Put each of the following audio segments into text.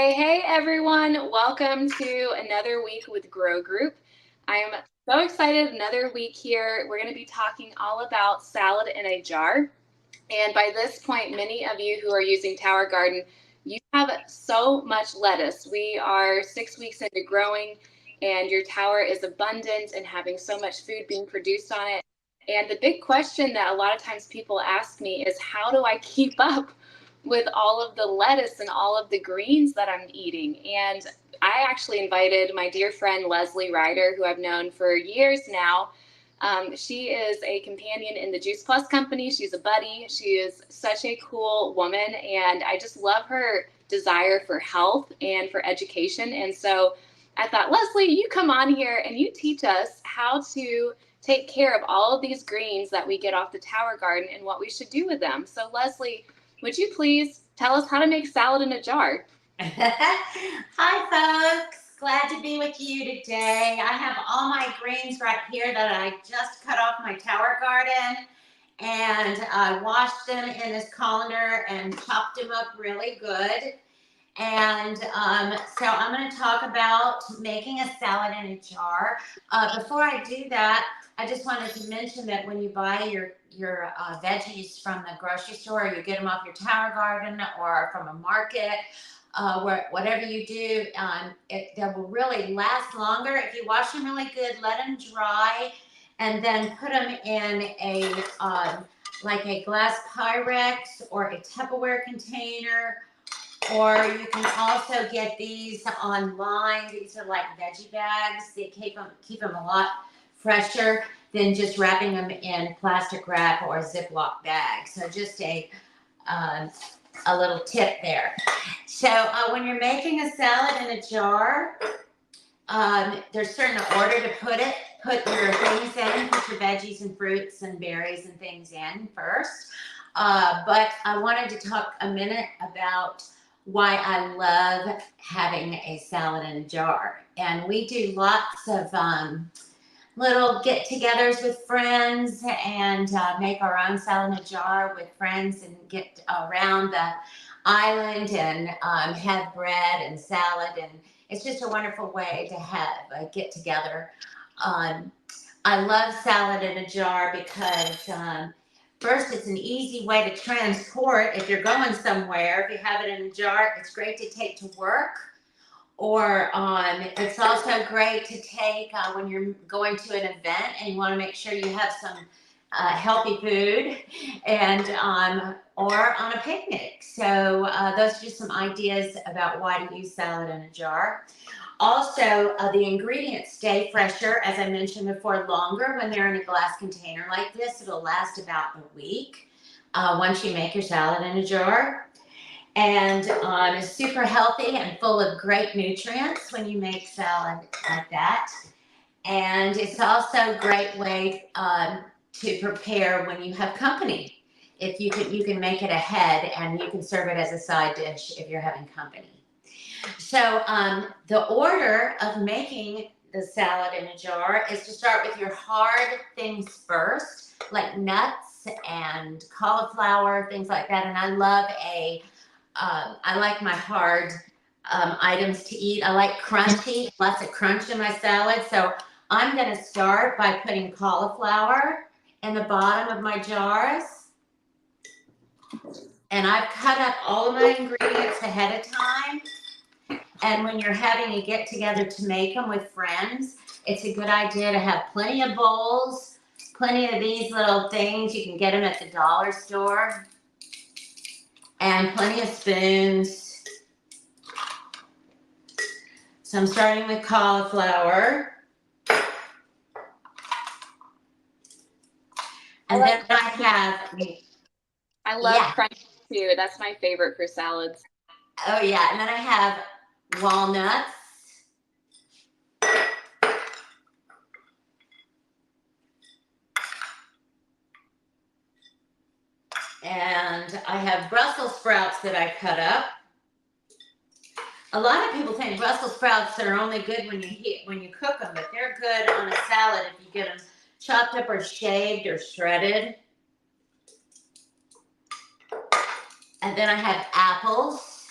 Hey everyone, welcome to another week with Grow Group. I'm so excited, another week here. We're going to be talking all about salad in a jar. And by this point, many of you who are using Tower Garden, you have so much lettuce. We are 6 weeks into growing, and your tower is abundant and having so much food being produced on it. And the big question that a lot of times people ask me is, how do I keep up with all of the lettuce and all of the greens that I'm eating? And I actually invited my dear friend Leslie Ryder, who I've known for years now. She is a companion in the Juice Plus company. She's a buddy. She is such a cool woman, and I just love her desire for health and for education. And so I thought, Leslie, you come on here and you teach us how to take care of all of these greens that we get off the Tower Garden and what we should do with them. So Leslie, would you please tell us how to make salad in a jar? Hi, folks. Glad to be with you today. I have all my greens right here that I just cut off my Tower Garden, and I washed them in this colander and chopped them up really good. And so I'm going to talk about making a salad in a jar. Before I do that, I just wanted to mention that when you buy your veggies from the grocery store, or you get them off your Tower Garden or from a market, whatever you do, they will really last longer if you wash them really good, let them dry, and then put them in a like a glass Pyrex or a Tupperware container. Or you can also get these online. These are like veggie bags. They keep them a lot fresher than just wrapping them in plastic wrap or a Ziploc bag. So just a little tip there. So when you're making a salad in a jar, there's certain order to put your things in, put your veggies and fruits and berries and things in first. But I wanted to talk a minute about why I love having a salad in a jar. And we do lots of little get-togethers with friends and make our own salad in a jar with friends and get around the island and have bread and salad, and it's just a wonderful way to have a get-together. I love salad in a jar because first, it's an easy way to transport if you're going somewhere. If you have it in a jar, it's great to take to work. Or it's also great to take when you're going to an event and you want to make sure you have some healthy food, and or on a picnic. So those are just some ideas about why to use salad in a jar. Also, the ingredients stay fresher, as I mentioned before, longer when they're in a glass container like this. It'll last about a week once you make your salad in a jar. And it's super healthy and full of great nutrients when you make salad like that. And it's also a great way to prepare when you have company. If you can make it ahead and you can serve it as a side dish if you're having company. So the order of making the salad in a jar is to start with your hard things first, like nuts and cauliflower, things like that. And I like my hard items to eat. I like crunchy, lots of crunch in my salad. So I'm going to start by putting cauliflower in the bottom of my jars. And I've cut up all of my ingredients ahead of time. And when you're having a get together to make them with friends, it's a good idea to have plenty of bowls, plenty of these little things. You can get them at the dollar store. And plenty of spoons. So I'm starting with cauliflower. And then I love crunch too. That's my favorite for salads. Oh yeah, and then I have walnuts. And I have Brussels sprouts that I cut up. A lot of people think Brussels sprouts are only good when you cook them, but they're good on a salad if you get them chopped up or shaved or shredded. And then I have apples.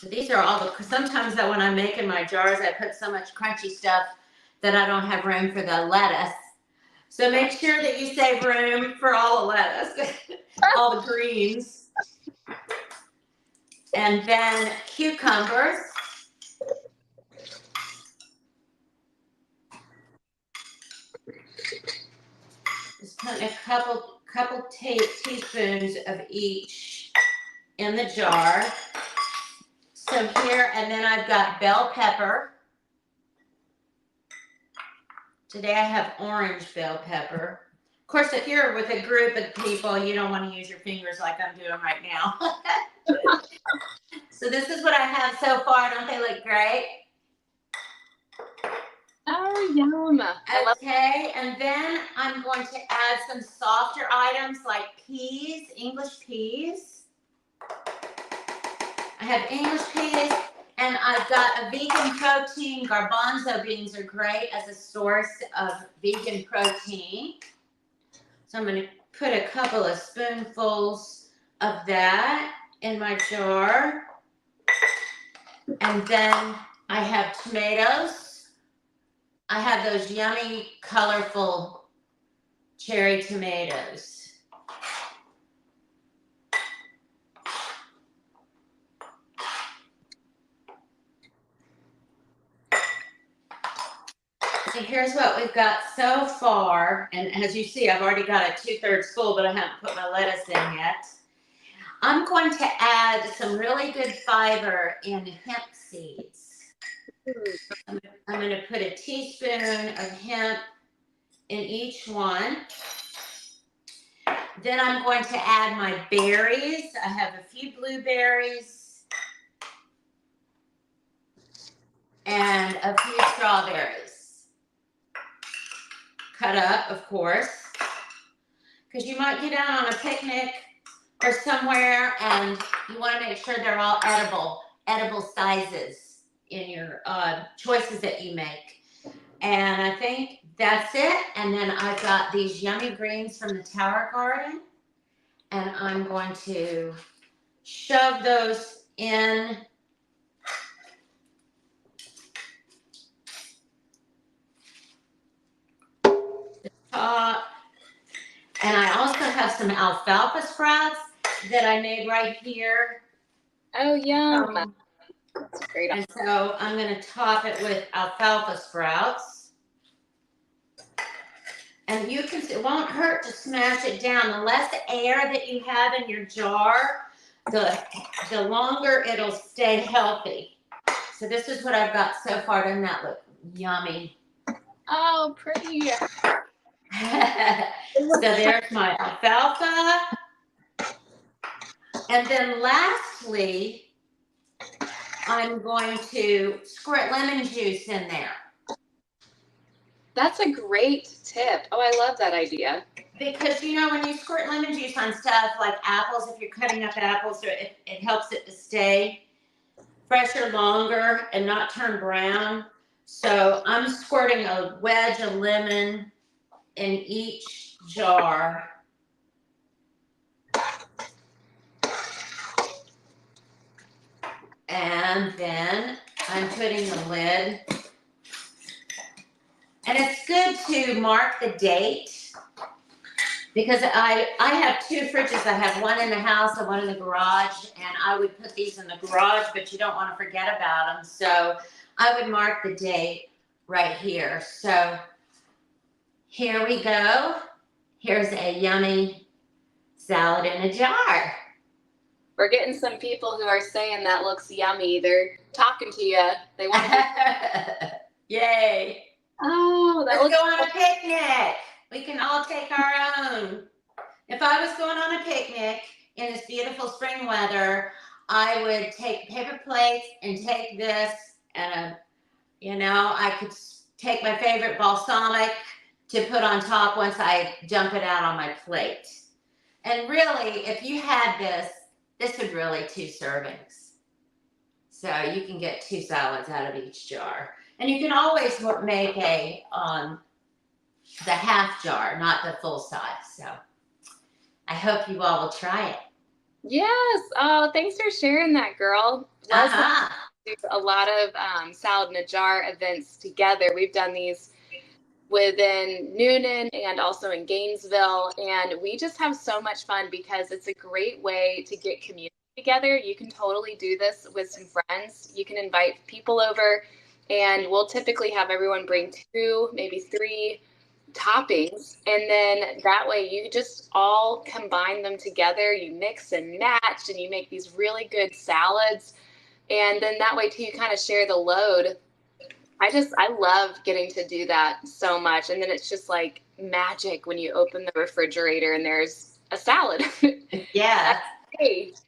So these are all the, sometimes that when I'm making my jars, I put so much crunchy stuff that I don't have room for the lettuce. So make sure that you save room for all the lettuce, all the greens. And then cucumbers. Just putting a couple teaspoons of each in the jar. So here, and then I've got bell pepper. Today I have orange bell pepper. Of course, if you're with a group of people, you don't want to use your fingers like I'm doing right now. So this is what I have so far. Don't they look great? Oh, yum. Okay, and then I'm going to add some softer items like peas, English peas. I have English peas, and I've got a vegan protein. Garbanzo beans are great as a source of vegan protein. So I'm going to put a couple of spoonfuls of that in my jar. And then I have tomatoes. I have those yummy, colorful cherry tomatoes. So here's what we've got so far. And as you see, I've already got it 2/3 full, but I haven't put my lettuce in yet. I'm going to add some really good fiber in hemp seeds. I'm going to put a teaspoon of hemp in each one. Then I'm going to add my berries. I have a few blueberries and a few strawberries. Cut up, of course, because you might get out on a picnic or somewhere and you want to make sure they're all edible sizes in your choices that you make. And I think that's it. And then I've got these yummy greens from the Tower Garden, and I'm going to shove those in. The top. And I also have some alfalfa sprouts that I made right here. Oh, yum. That's great. And so I'm going to top it with alfalfa sprouts. And you can, it won't hurt to smash it down. The less air that you have in your jar, the longer it'll stay healthy. So this is what I've got so far. Doesn't that look yummy? Oh, pretty. So there's my alfalfa. And then lastly, I'm going to squirt lemon juice in there. That's a great tip. Oh, I love that idea. Because, you know, when you squirt lemon juice on stuff like apples, if you're cutting up apples, it helps it to stay fresher longer and not turn brown. So I'm squirting a wedge of lemon in each jar. And then I'm putting the lid. And it's good to mark the date because I have two fridges. I have one in the house and one in the garage, and I would put these in the garage, but you don't want to forget about them. So I would mark the date right here. So here we go. Here's a yummy salad in a jar. We're getting some people who are saying that looks yummy. They're talking to you. They want to. Yay. Oh, that Let's looks go on a picnic. We can all take our own. If I was going on a picnic in this beautiful spring weather, I would take paper plates and take this, and I could take my favorite balsamic to put on top once I dump it out on my plate. And really, if you had this would really 2 servings. So you can get 2 salads out of each jar. And you can always make the half jar, not the full size. So I hope you all will try it. Yes. Oh, thanks for sharing that, girl. Leslie Uh-huh. do a lot of salad in a jar events together. We've done these within Noonan and also in Gainesville, and we just have so much fun because it's a great way to get community together. You can totally do this with some friends. You can invite people over, and we'll typically have everyone bring 2, maybe 3 toppings, and then that way you just all combine them together. You mix and match, and you make these really good salads, and then that way too you kind of share the load. I love getting to do that so much, and then it's just like magic when you open the refrigerator and there's a salad. Yeah. That's great.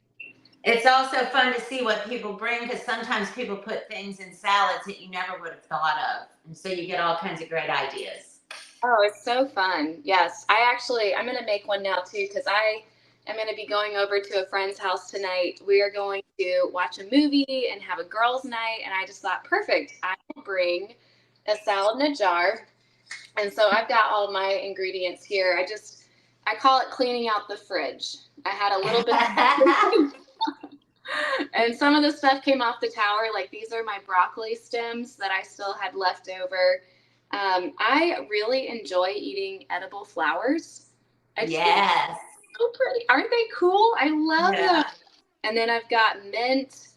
It's also fun to see what people bring because sometimes people put things in salads that you never would have thought of. And so you get all kinds of great ideas. Oh, it's so fun. Yes. I'm going to make one now too because I am going to be going over to a friend's house tonight. We are going to watch a movie and have a girls' night. And I just thought, perfect. I will bring a salad in a jar. And so I've got all my ingredients here. I call it cleaning out the fridge. I had a little bit and some of the stuff came off the tower. Like these are my broccoli stems that I still had left over. I really enjoy eating edible flowers. I just think they're Yes. so pretty. Aren't they cool? I love them. Yeah. And then I've got mint,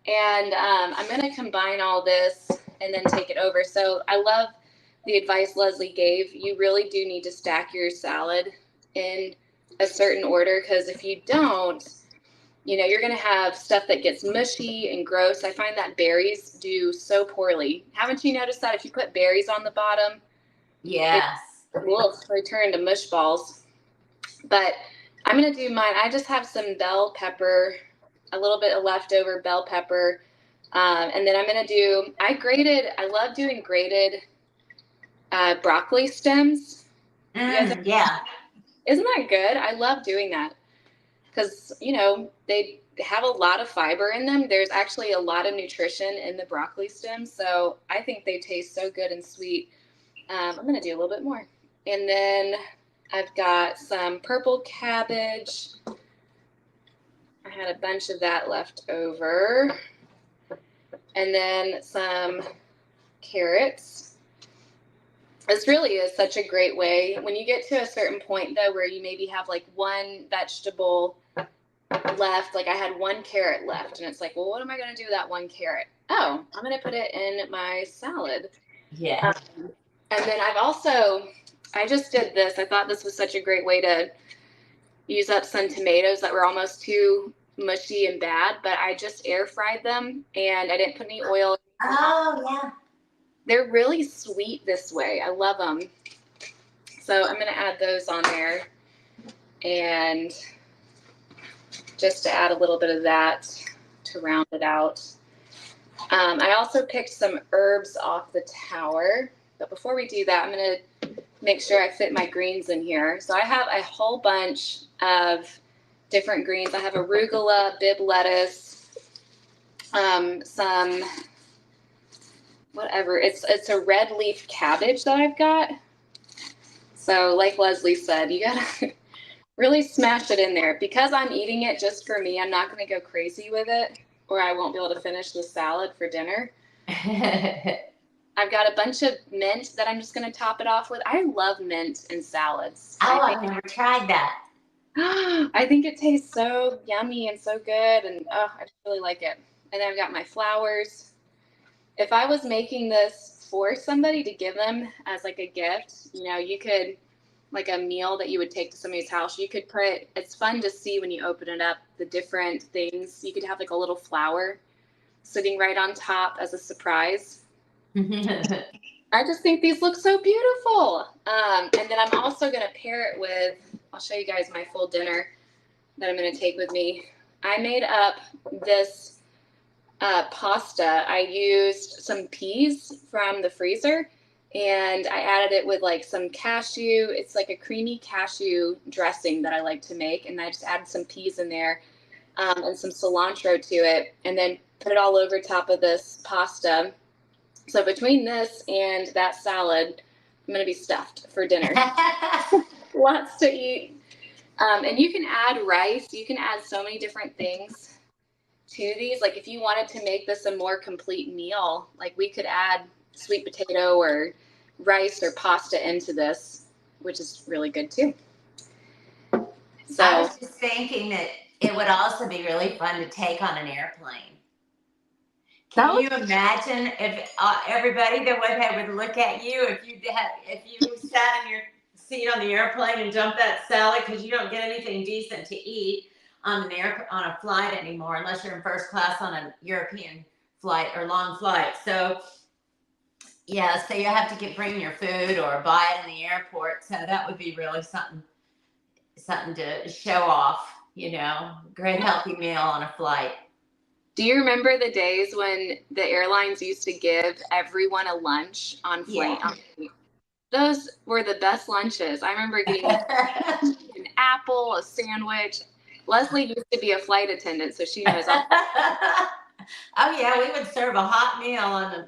and I'm going to combine all this and then take it over. So I love the advice Leslie gave. You really do need to stack your salad in a certain order because if you don't, you're going to have stuff that gets mushy and gross. I find that berries do so poorly. Haven't you noticed that if you put berries on the bottom, Yes. they turn into mush balls? But I'm going to do mine. I just have some bell pepper, a little bit of leftover bell pepper. And then I love doing grated broccoli stems. Yeah. Isn't that good? I love doing that because, they have a lot of fiber in them. There's actually a lot of nutrition in the broccoli stems. So I think they taste so good and sweet. I'm going to do a little bit more. And then I've got some purple cabbage. I had a bunch of that left over. And then some carrots. This really is such a great way. When you get to a certain point, though, where you maybe have like one vegetable left, like I had 1 carrot left, and it's like, well, what am I going to do with that 1 carrot? Oh, I'm going to put it in my salad. Yeah. And then I just did this. I thought this was such a great way to use up some tomatoes that were almost too mushy and bad, but I just air fried them and I didn't put any oil. Oh, yeah. They're really sweet this way. I love them. So I'm going to add those on there, and just to add a little bit of that to round it out. I also picked some herbs off the tower, but before we do that, I'm going to make sure I fit my greens in here. So I have a whole bunch of different greens. I have arugula, Bibb lettuce, some whatever. It's a red leaf cabbage that I've got. So like Leslie said, you gotta really smash it in there. Because I'm eating it just for me, I'm not gonna go crazy with it or I won't be able to finish the salad for dinner. I've got a bunch of mint that I'm just gonna top it off with. I love mint in salads. I've never tried that. I think it tastes so yummy and so good, and I just really like it. And then I've got my flowers. If I was making this for somebody to give them as like a gift, you could, like a meal that you would take to somebody's house, you could it's fun to see when you open it up, the different things. You could have like a little flower sitting right on top as a surprise. I just think these look so beautiful. And then I'm also going to pair it with, I'll show you guys my full dinner that I'm going to take with me. I made up this pasta. I used some peas from the freezer and I added it with like some cashew. It's like a creamy cashew dressing that I like to make. And I just added some peas in there and some cilantro to it, and then put it all over top of this pasta. So between this and that salad, I'm going to be stuffed for dinner. Lots to eat. And you can add rice. You can add so many different things to these. Like if you wanted to make this a more complete meal, like we could add sweet potato or rice or pasta into this, which is really good too. So I was just thinking that it would also be really fun to take on an airplane. Can you imagine if everybody that would look at you if you sat in your seat on the airplane and dumped that salad, because you don't get anything decent to eat on a flight anymore unless you're in first class on a European flight or long flight. So yeah, so you have to bring your food or buy it in the airport. So that would be really something to show off. Great healthy meal on a flight. do you remember the days when the airlines used to give everyone a lunch on flight? Yeah. Those were the best lunches. I remember getting an apple, a sandwich. Leslie used to be a flight attendant, so she knows all. Oh yeah, we would serve a hot meal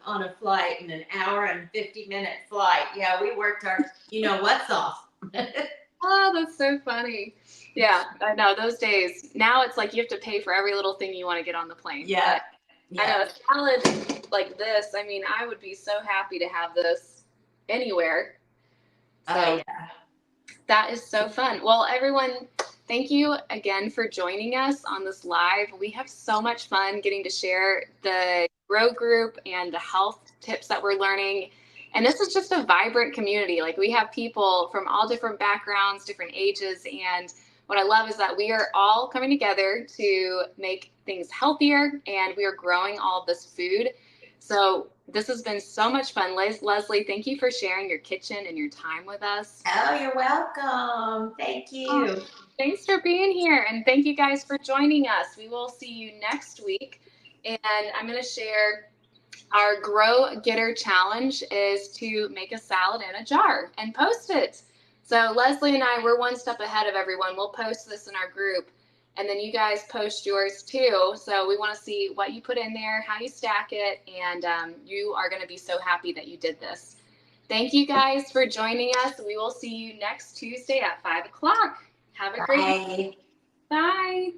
on a flight in an hour and 50-minute flight. Yeah, we worked our what's off. Oh, that's so funny. Yeah, I know those days. Now it's like you have to pay for every little thing you want to get on the plane. Yeah. I know a salad like this. I mean, I would be so happy to have this anywhere. So oh yeah. That is so fun. Well, everyone, thank you again for joining us on this live. We have so much fun getting to share the Grow Group and the health tips that we're learning. And this is just a vibrant community. Like we have people from all different backgrounds, different ages. And what I love is that we are all coming together to make things healthier, and we are growing all of this food. So this has been so much fun. Leslie, thank you for sharing your kitchen and your time with us. Oh, you're welcome. Thank you. Thanks for being here. And thank you guys for joining us. We will see you next week. And I'm going to share our Grow Getter challenge is to make a salad in a jar and post it. So Leslie and I, we're one step ahead of everyone. We'll post this in our group. And then you guys post yours too. So we want to see what you put in there, how you stack it, and you are going to be so happy that you did this. Thank you guys for joining us. We will see you next Tuesday at 5 o'clock. Have a great day. Bye.